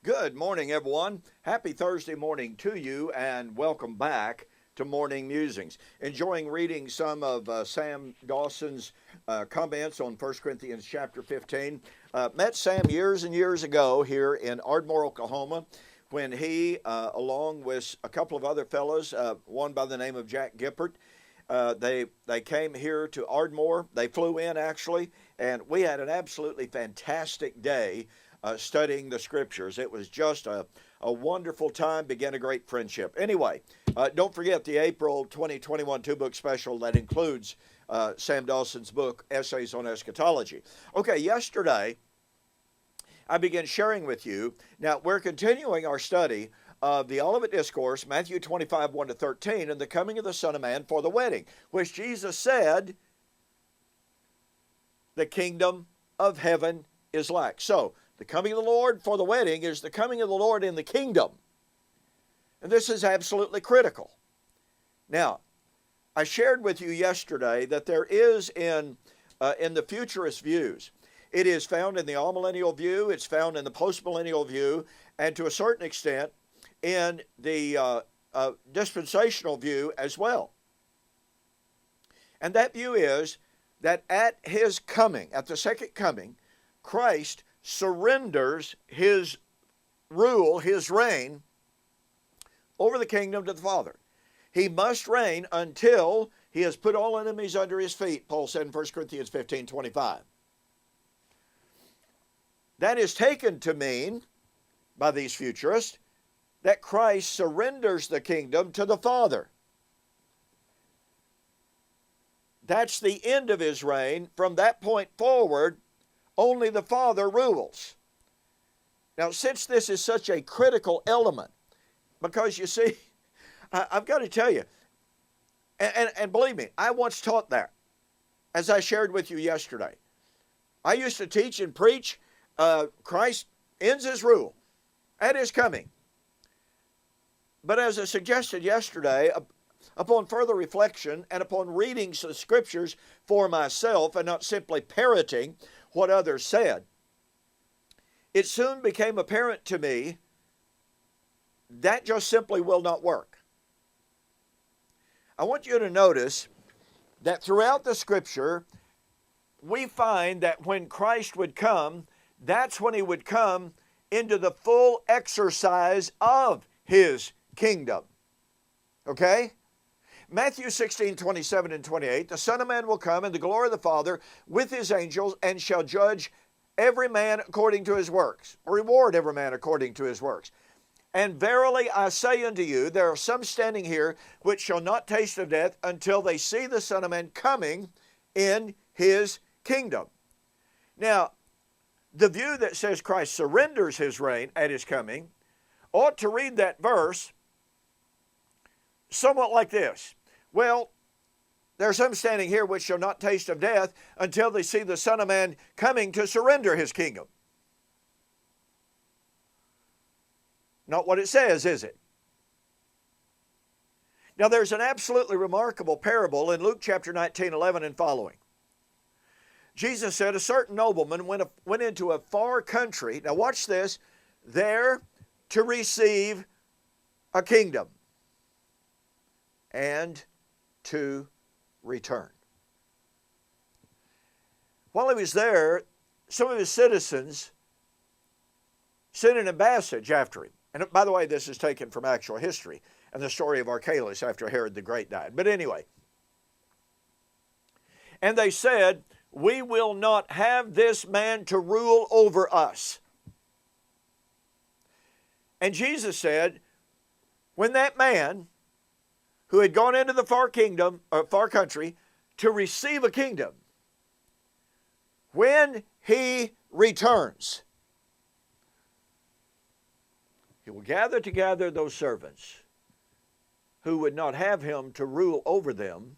Good morning, everyone. Happy Thursday morning to you, and welcome back to Morning Musings. Enjoying reading some of Sam Dawson's comments on 1 Corinthians chapter 15. Met Sam years and years ago here in Ardmore, Oklahoma, when he, along with a couple of other fellows, one by the name of Jack Gippert, they came here to Ardmore. They flew in, actually, and we had an absolutely fantastic day studying the Scriptures. It was just a wonderful time, began a great friendship. Anyway, don't forget the April 2021 two-book special that includes Sam Dawson's book, Essays on Eschatology. Okay, yesterday I began sharing with you. Now, we're continuing our study of the Olivet Discourse, Matthew 25, 1-13, and the coming of the Son of Man for the wedding, which Jesus said, the kingdom of heaven is like. So, the coming of the Lord for the wedding is the coming of the Lord in the kingdom. And this is absolutely critical. Now, I shared with you yesterday that there is in the futurist views, it is found in the amillennial view, it's found in the postmillennial view, and to a certain extent in the dispensational view as well. And that view is that at His coming, at the second coming, Christ surrenders His rule, His reign over the kingdom to the Father. He must reign until He has put all enemies under His feet, Paul said in 1 Corinthians 15:25. That is taken to mean, by these futurists, that Christ surrenders the kingdom to the Father. That's the end of His reign. From that point forward, only the Father rules. Now, since this is such a critical element, because you see, I've got to tell you, and believe me, I once taught that, as I shared with you yesterday. I used to teach and preach, Christ ends His rule at His coming. But as I suggested yesterday, upon further reflection and upon reading the Scriptures for myself and not simply parroting what others said, it soon became apparent to me that just simply will not work. I want you to notice that throughout the Scripture, we find that when Christ would come, that's when He would come into the full exercise of His kingdom. Okay? Matthew 16:27 and 28, the Son of Man will come in the glory of the Father with His angels and shall judge every man according to his works, or reward every man according to his works. And verily I say unto you, there are some standing here which shall not taste of death until they see the Son of Man coming in His kingdom. Now, the view that says Christ surrenders His reign at His coming ought to read that verse somewhat like this. Well, there are some standing here which shall not taste of death until they see the Son of Man coming to surrender His kingdom. Not what it says, is it? Now, there's an absolutely remarkable parable in Luke chapter 19:11 and following. Jesus said, a certain nobleman went into a far country, now watch this, there to receive a kingdom and to return. While he was there, some of his citizens sent an ambassage after him. And by the way, this is taken from actual history and the story of Archelaus after Herod the Great died. But anyway, and they said, we will not have this man to rule over us. And Jesus said, when that man who had gone into the far kingdom, or far country, to receive a kingdom, when he returns, he will gather together those servants who would not have him to rule over them,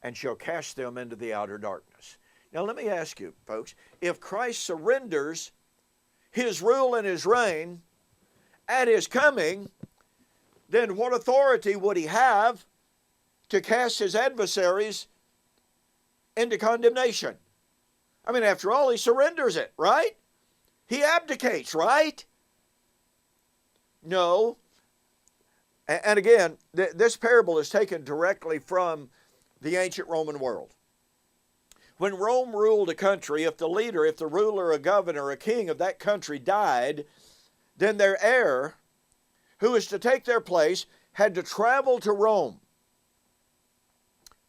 and shall cast them into the outer darkness. Now let me ask you, folks, if Christ surrenders His rule and His reign at His coming, then what authority would He have to cast His adversaries into condemnation? I mean, after all, He surrenders it, right? He abdicates, right? No. And again, this parable is taken directly from the ancient Roman world. When Rome ruled a country, if the leader, if the ruler, a governor, a king of that country died, then their heir, who was to take their place, had to travel to Rome.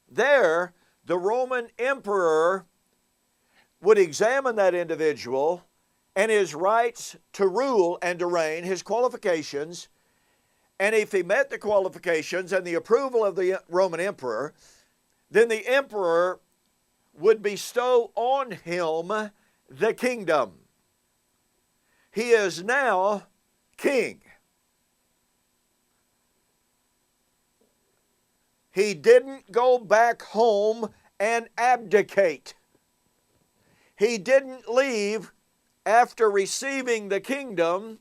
There, the Roman emperor would examine that individual and his rights to rule and to reign, his qualifications, and if he met the qualifications and the approval of the Roman emperor, then the emperor would bestow on him the kingdom. He is now king. He didn't go back home and abdicate. He didn't leave after receiving the kingdom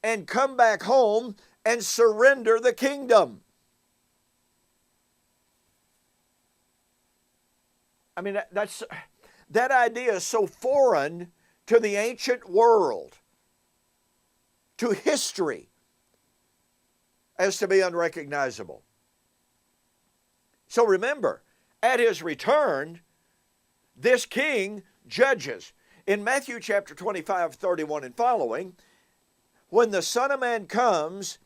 and come back home and surrender the kingdom. I mean, that idea is so foreign to the ancient world, to history, as to be unrecognizable. So remember, at his return, this king judges. In Matthew chapter 25, 31 and following, when the Son of Man comes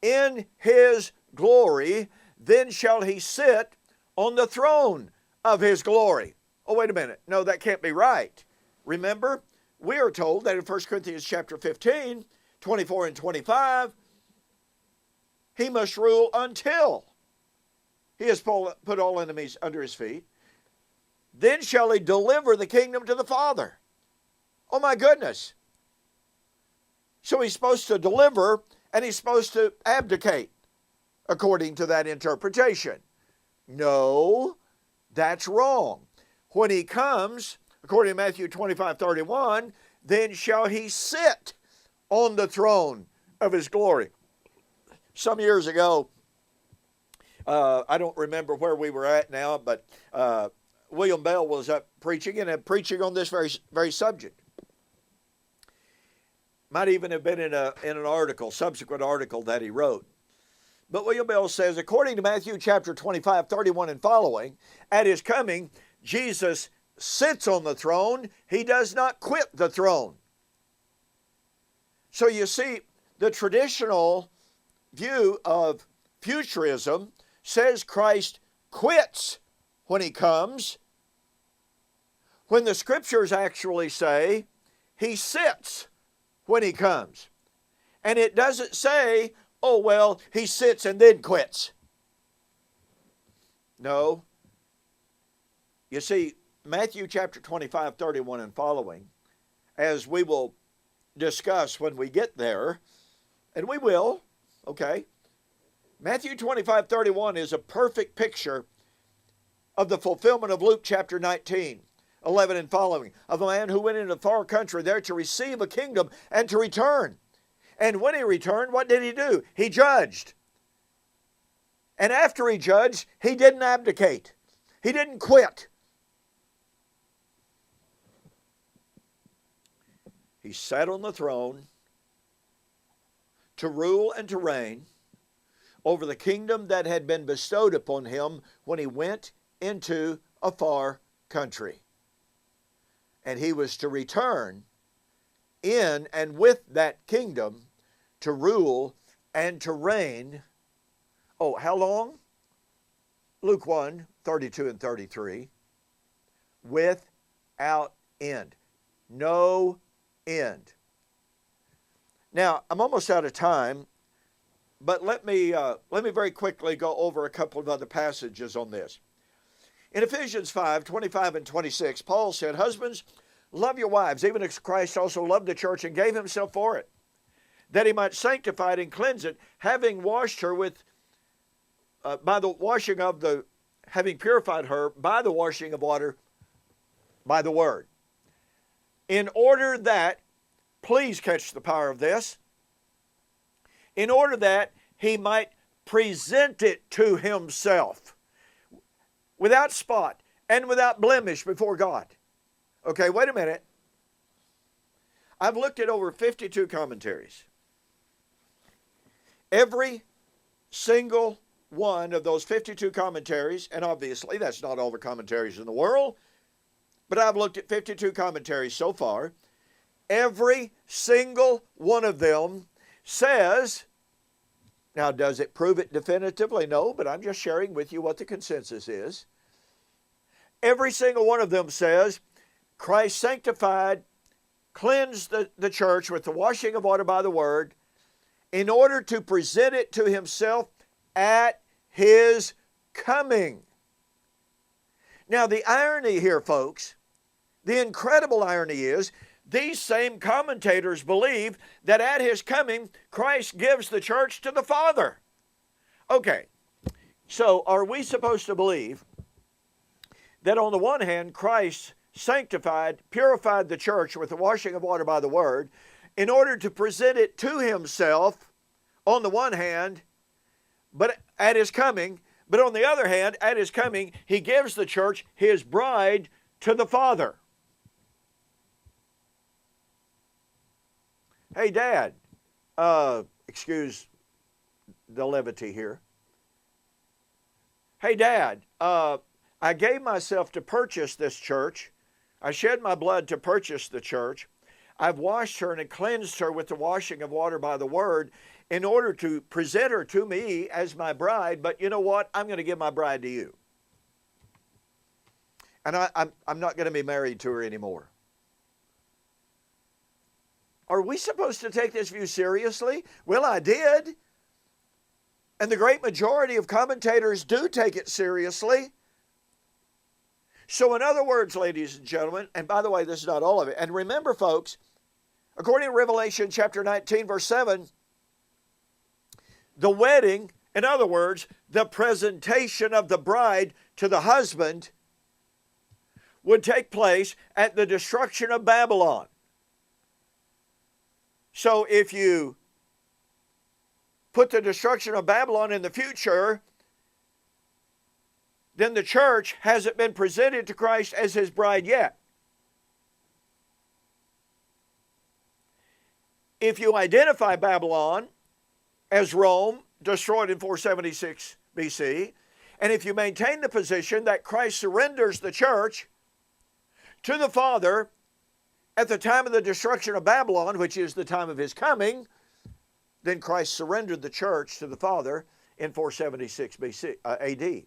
in his glory, then shall he sit on the throne of his glory. Oh, wait a minute. No, that can't be right. Remember, we are told that in 1 Corinthians chapter 15, 24 and 25, he must rule until he has put all enemies under his feet. Then shall he deliver the kingdom to the Father. Oh my goodness. So he's supposed to deliver and he's supposed to abdicate according to that interpretation. No, that's wrong. When he comes, according to Matthew 25, 31, then shall he sit on the throne of his glory. Some years ago, I don't remember where we were at now, but William Bell was up preaching preaching on this very subject. Might even have been in an article, subsequent article that he wrote. But William Bell says, according to Matthew chapter 25, 31 and following, at his coming, Jesus sits on the throne. He does not quit the throne. So you see, the traditional view of futurism says Christ quits when he comes, when the scriptures actually say he sits when he comes. And it doesn't say, oh, well, he sits and then quits. No. You see, Matthew chapter 25, 31 and following, as we will discuss when we get there, and we will, okay, Matthew 25, 31 is a perfect picture of the fulfillment of Luke chapter 19, 11 and following, of a man who went into a far country there to receive a kingdom and to return. And when he returned, what did he do? He judged. And after he judged, he didn't abdicate. He didn't quit. He sat on the throne to rule and to reign over the kingdom that had been bestowed upon him when he went into a far country. And he was to return in and with that kingdom to rule and to reign. Oh, how long? Luke 1, 32 and 33. Without end. No end. Now, I'm almost out of time, but let me very quickly go over a couple of other passages on this. In Ephesians 5, 25 and 26, Paul said, husbands, love your wives, even as Christ also loved the church and gave himself for it, that he might sanctify it and cleanse it, having washed her with, having purified her by the washing of water, by the word. In order that, please catch the power of this, in order that he might present it to himself without spot and without blemish before God. Okay, wait a minute. I've looked at over 52 commentaries. Every single one of those 52 commentaries, and obviously that's not all the commentaries in the world, but I've looked at 52 commentaries so far. Every single one of them says, now does it prove it definitively? No, but I'm just sharing with you what the consensus is. Every single one of them says Christ sanctified, cleansed the church with the washing of water by the word in order to present it to himself at his coming. Now the irony here, folks, the incredible irony is these same commentators believe that at his coming, Christ gives the church to the Father. Okay, so are we supposed to believe that on the one hand, Christ sanctified, purified the church with the washing of water by the word in order to present it to himself on the one hand, but at his coming, but on the other hand, at his coming, he gives the church, his bride, to the Father? Hey, Dad, excuse the levity here. Hey, Dad, I gave myself to purchase this church. I shed my blood to purchase the church. I've washed her and cleansed her with the washing of water by the word in order to present her to me as my bride. But you know what? I'm going to give my bride to you. And I'm not going to be married to her anymore. Are we supposed to take this view seriously? Well, I did. And the great majority of commentators do take it seriously. So in other words, ladies and gentlemen, and by the way, this is not all of it. And remember, folks, according to Revelation chapter 19, verse 7, the wedding, in other words, the presentation of the bride to the husband would take place at the destruction of Babylon. So if you put the destruction of Babylon in the future, then the church hasn't been presented to Christ as his bride yet. If you identify Babylon as Rome, destroyed in 476 BC, and if you maintain the position that Christ surrenders the church to the Father at the time of the destruction of Babylon, which is the time of his coming, then Christ surrendered the church to the Father in 476 BC, AD.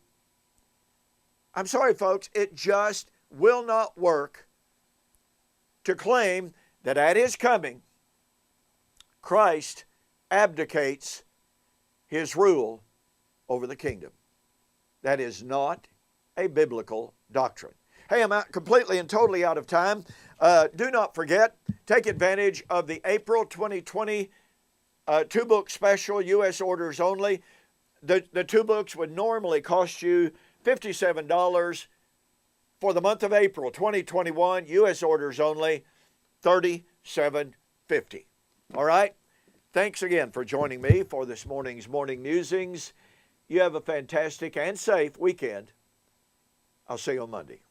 I'm sorry, folks, it just will not work to claim that at his coming, Christ abdicates his rule over the kingdom. That is not a biblical doctrine. Hey, I'm completely and totally out of time. Do not forget, take advantage of the April 2020 two-book special, U.S. orders only. The two books would normally cost you $57 for the month of April 2021, U.S. orders only, $37.50. All right? Thanks again for joining me for this morning's Morning Musings. You have a fantastic and safe weekend. I'll see you on Monday.